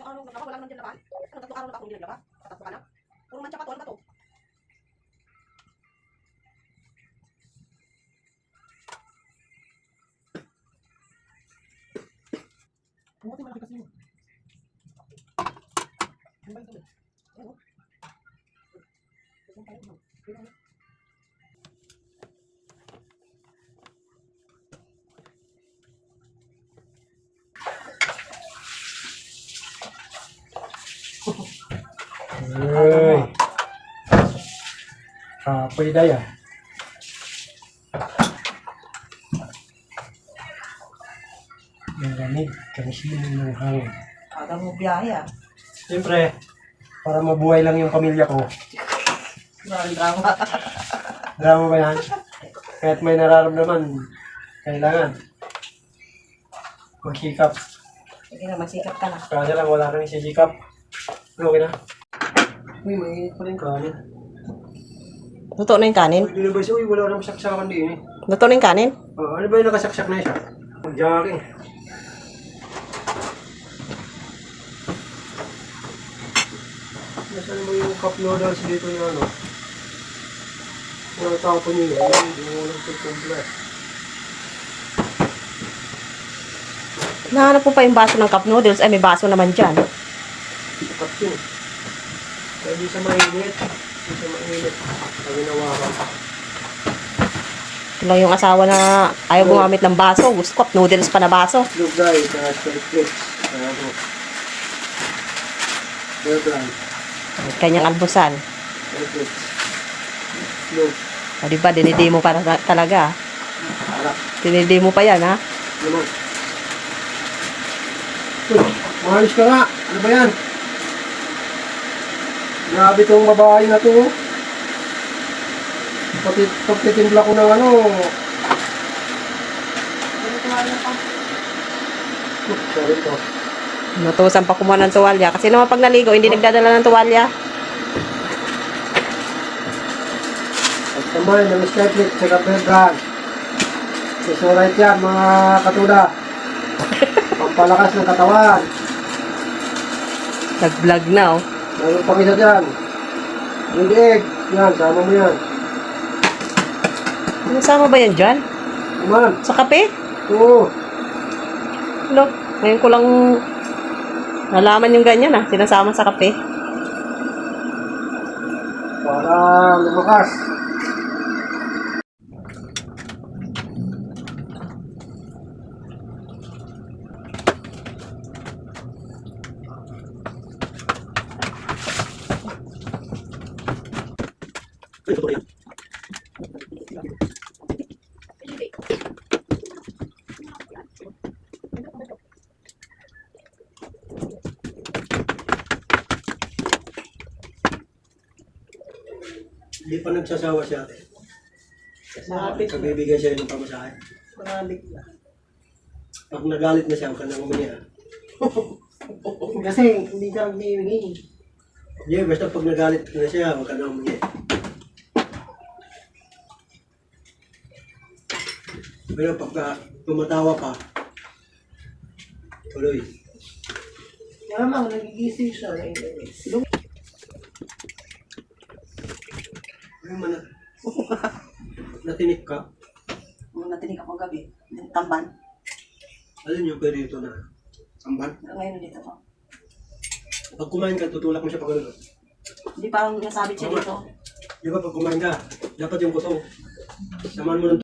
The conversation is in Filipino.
Ano na wala naman dyan laban? Ano tatlong araw na ba akong ginagawa? Tatlo ka na? Puro mancha pa to, ano ba to? Pumunti malaki kasi mo. Ano ba ito? Ano? Ay, kapoy daya. Yung lamig, kanisinin ng hangin. Aga mo biyahe ah. Siyempre, para mabuhay lang yung pamilya ko. Maraming drama. Drama ba yan? Kahit may nararamdaman, kailangan magsikap. Sige na, magsikap ka na. Kaya lang, wala kang isisikap. Okay na? Uy, mainit pa rin kanin. Luto na yung kanin? Uy, ba siya? Uy, wala nang saksakan din eh. Luto na yung kanin? Ano ba yung nakasaksak na siya? Mag-jogging. Nasaan mo yung cup noodles dito yung ano? Nakatapon nyo yun. Hindi mo lang ito. Nahanap po pa yung baso ng cup noodles. Ay, may baso naman dyan. Cup yun. Kaya di sa mainit. Di sa mainit. Sabi na waka. Ito lang yung asawa na ayaw gumamit ng baso. Gusto cup noodles pa na baso. Look guys, straight plates. Kaya po. Bear brand. Kanyang almusal. Straight plates. Look. O diba, dinidi mo pa talaga. Harap. Dinidi mo pa yan, ha? Naman. Maayos ka nga. Ano ba yan? Grabe tong babae na to. Pagtitimpla ko ng ano. Sorry to. Natusan pa kumuha ng tuwalya. Kasi naman pag naligo, hindi nagdadala ng tuwalya. Pagkamay ng Skyflip, check up your brand. So right yan mga katuda. Pampalakas ng katawan. Nag-vlog na, oh. Meron pang isa dyan. Yung egg. Yan, sama mo yan. Nasama ba yan dyan? Naman. Sa kape? Oo. Look, ngayon ko lang nalaman yung ganyan, ah. Sinasama sa kape. Para lumakas. Hindi pa nagsasawa si ate. Malapit na. Kabibigay siya ng pamasahe. Malapit na. Pag nagalit na siya, huwag ka nang umiya. Kasi hindi ka humihingi. Yeah, basta pag nagalit na siya, huwag ka nang umiya. Pero pagka tumatawa ka, tuloy. Malamang, nagigising siya. Ano man na? Natinik ka? Nung natinig ako gabi, yung tamban. Alin yung perito na? Samban? Ngayon dito ko. Pag kumain ka, tutulak mo siya pag ano. Hindi parang nasabit siya dito. Di ba pag kumain ka, dapat yung kuto. Samaan mo ng